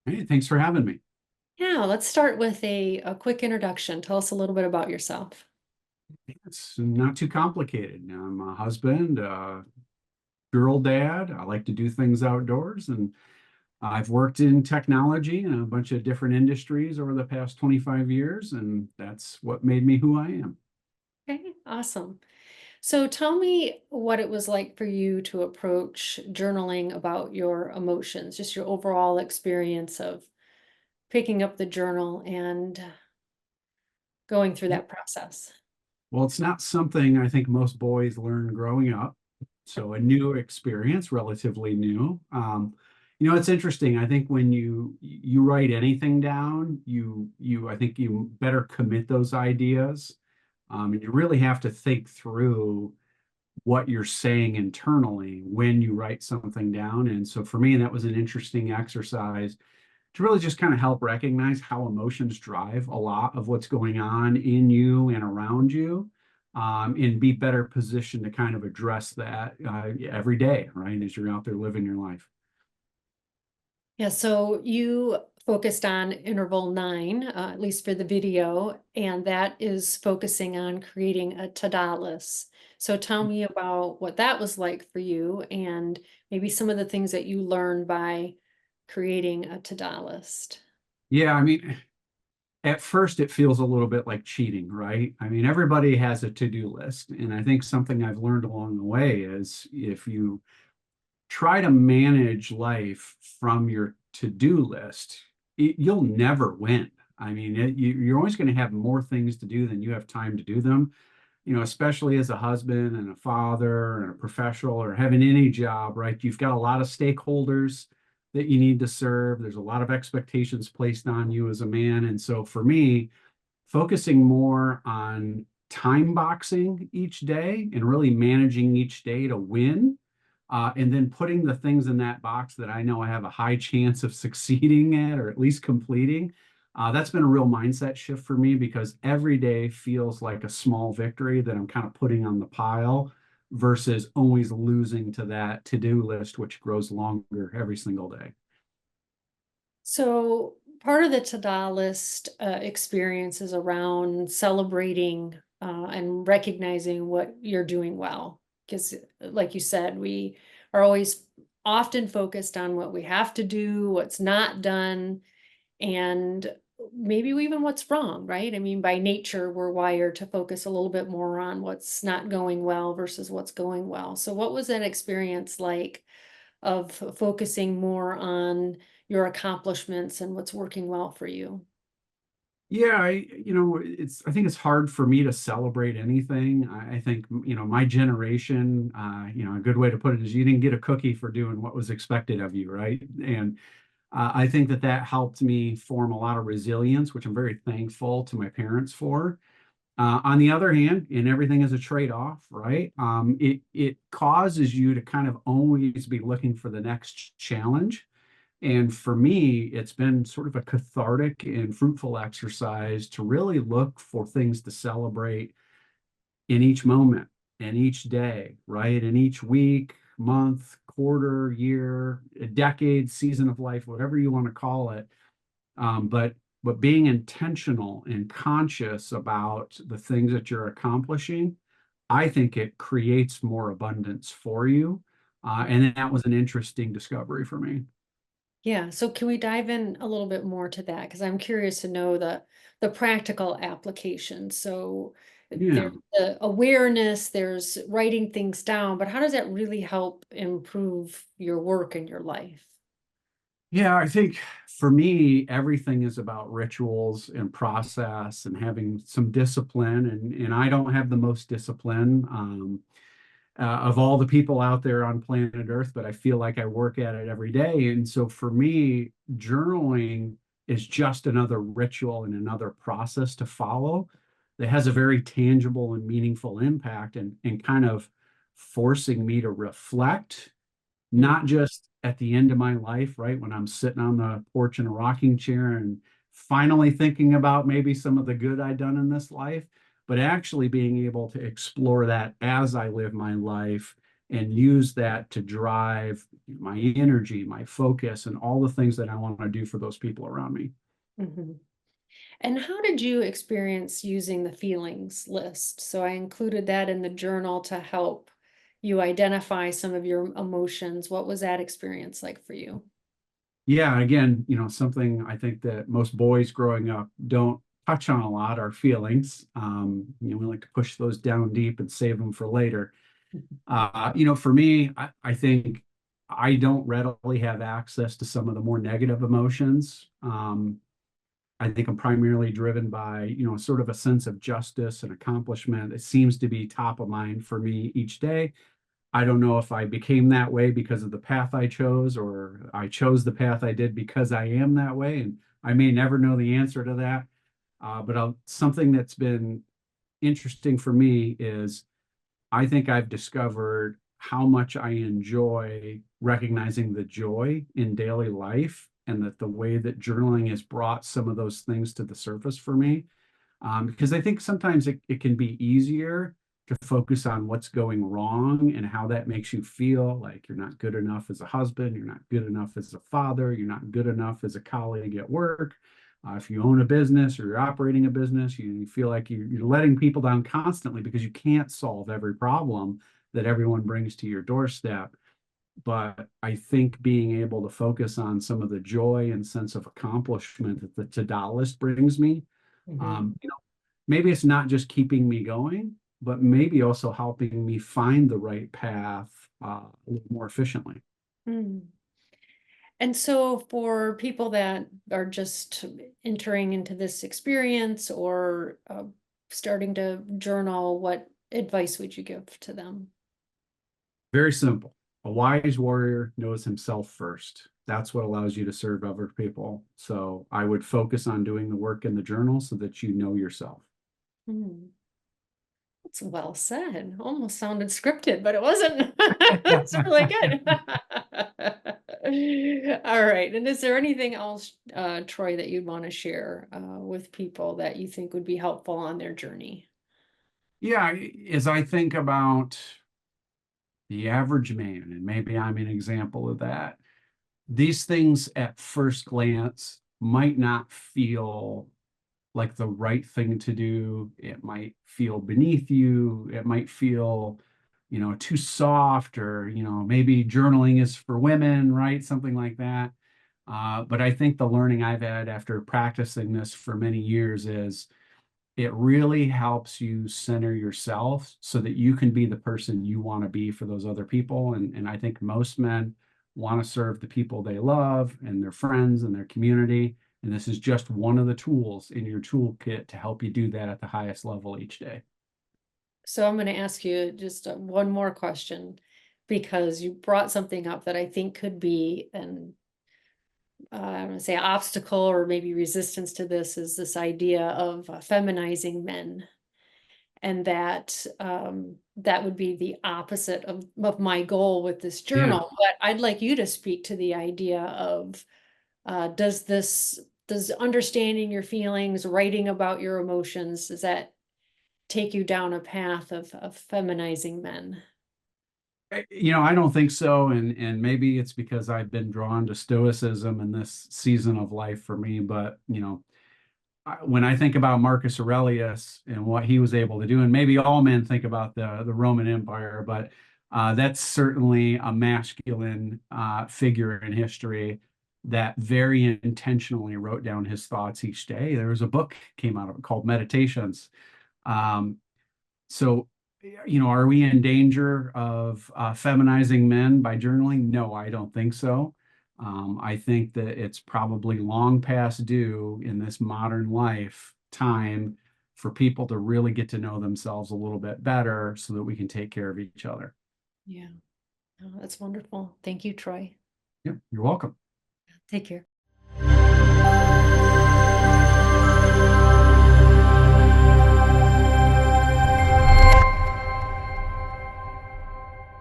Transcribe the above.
Hey, thanks for having me. Yeah, let's start with a quick introduction. Tell us a little bit about yourself. It's not too complicated. I'm a husband, girl dad. I like to do things outdoors, and I've worked in technology in a bunch of different industries over the past 25 years, and that's what made me who I am. Okay, awesome. So tell me what it was like for you to approach journaling about your emotions, just your overall experience of picking up the journal and going through that process. Well, it's not something I think most boys learn growing up. So a new experience, relatively new. It's interesting. I think when you write anything down, I think you better commit those ideas. And you really have to think through what you're saying internally when you write something down. And so for me, that was an interesting exercise to really just kind of help recognize how emotions drive a lot of what's going on in you and around you, and be better positioned to kind of address that every day, right, as you're out there living your life. Yeah, so you focused on interval nine, at least for the video, and that is focusing on creating a to-do list. So tell me about what that was like for you and maybe some of the things that you learned by creating a to-do list. Yeah, I mean, at first it feels a little bit like cheating, right? I mean, everybody has a to-do list, and I think something I've learned along the way is if you try to manage life from your to-do list, you'll never win. I mean, you're always going to have more things to do than you have time to do them. Especially as a husband and a father and a professional or having any job, right? You've got a lot of stakeholders that you need to serve. There's a lot of expectations placed on you as a man. And so for me, focusing more on time boxing each day and really managing each day to win, and then putting the things in that box that I know I have a high chance of succeeding at or at least completing. That's been a real mindset shift for me because every day feels like a small victory that I'm kind of putting on the pile versus always losing to that to-do list, which grows longer every single day. So part of the to-do list experience is around celebrating and recognizing what you're doing well. Because, like you said, we are always often focused on what we have to do, what's not done, and maybe even what's wrong, right? I mean, by nature, we're wired to focus a little bit more on what's not going well versus what's going well. So, what was that experience like of focusing more on your accomplishments and what's working well for you? Yeah, I think it's hard for me to celebrate anything. I think, my generation, a good way to put it is you didn't get a cookie for doing what was expected of you, right? And I think that that helped me form a lot of resilience, which I'm very thankful to my parents for. On the other hand, and everything is a trade-off, right? It causes you to kind of always be looking for the next challenge. And for me, it's been sort of a cathartic and fruitful exercise to really look for things to celebrate in each moment and each day, right? And each week, month, quarter, year, a decade, season of life, whatever you want to call it. But being intentional and conscious about the things that you're accomplishing, I think it creates more abundance for you. And that was an interesting discovery for me. Yeah, so can we dive in a little bit more to that? Because I'm curious to know the practical application. So Yeah. there's the awareness, there's writing things down, but how does that really help improve your work and your life? Yeah, I think for me, everything is about rituals and process and having some discipline. And I don't have the most discipline of all the people out there on planet Earth, but I feel like I work at it every day. And so for me, journaling is just another ritual and another process to follow that has a very tangible and meaningful impact and kind of forcing me to reflect Mm. not just at the end of my life, right? When I'm sitting on the porch in a rocking chair and finally thinking about maybe some of the good I've done in this life, but actually being able to explore that as I live my life and use that to drive my energy, my focus, and all the things that I want to do for those people around me. Mhm. And how did you experience using the feelings list? So I included that in the journal to help you identify some of your emotions. What was that experience like for you? Yeah, again, something I think that most boys growing up don't touch on a lot are feelings. We like to push those down deep and save them for later. For me, I think I don't readily have access to some of the more negative emotions. I think I'm primarily driven by, sort of a sense of justice and accomplishment. It seems to be top of mind for me each day. I don't know if I became that way because of the path I chose, or I chose the path I did because I am that way. And I may never know the answer to that. But something that's been interesting for me is I think I've discovered how much I enjoy recognizing the joy in daily life, and that the way that journaling has brought some of those things to the surface for me. Because I think sometimes it can be easier to focus on what's going wrong and how that makes you feel like you're not good enough as a husband, you're not good enough as a father, you're not good enough as a colleague at work. If you own a business or you're operating a business, you feel like you're letting people down constantly because you can't solve every problem that everyone brings to your doorstep. But I think being able to focus on some of the joy and sense of accomplishment that the to-do list brings me, Mhm. um, you know, maybe it's not just keeping me going, but maybe also helping me find the right path a little more efficiently. Mm. And so, for people that are just entering into this experience or starting to journal, what advice would you give to them? Very simple. A wise warrior knows himself first. That's what allows you to serve other people. So I would focus on doing the work in the journal so that you know yourself. Mm. That's well said. Almost sounded scripted, but it wasn't. It's really good. All right. And is there anything else, Troy, that you'd want to share with people that you think would be helpful on their journey? Yeah, as I think about the average man, and maybe I'm an example of that, these things at first glance might not feel like the right thing to do. It might feel beneath you. It might feel, too soft, or, maybe journaling is for women, right? Something like that. But I think the learning I've had after practicing this for many years is it really helps you center yourself so that you can be the person you want to be for those other people. And I think most men want to serve the people they love and their friends and their community. And this is just one of the tools in your toolkit to help you do that at the highest level each day. So I'm going to ask you just one more question because you brought something up that I think could be an I'm going to say obstacle or maybe resistance to this is this idea of feminizing men, and that that would be the opposite of my goal with this Yeah. journal. But I'd like you to speak to the idea of does understanding your feelings, writing about your emotions, does that take you down a path of feminizing men? I don't think so. And maybe it's because I've been drawn to stoicism in this season of life for me. But, when I think about Marcus Aurelius and what he was able to do, and maybe all men think about the Roman Empire, but that's certainly a masculine figure in history that very intentionally wrote down his thoughts each day. There was a book came out of it called Meditations. Um, so, are we in danger of feminizing men by journaling? No, I don't think so. I think that it's probably long past due in this modern life time for people to really get to know themselves a little bit better so that we can take care of each other. Yeah. Oh, that's wonderful. Thank you, Troy. Yeah, you're welcome. Take care.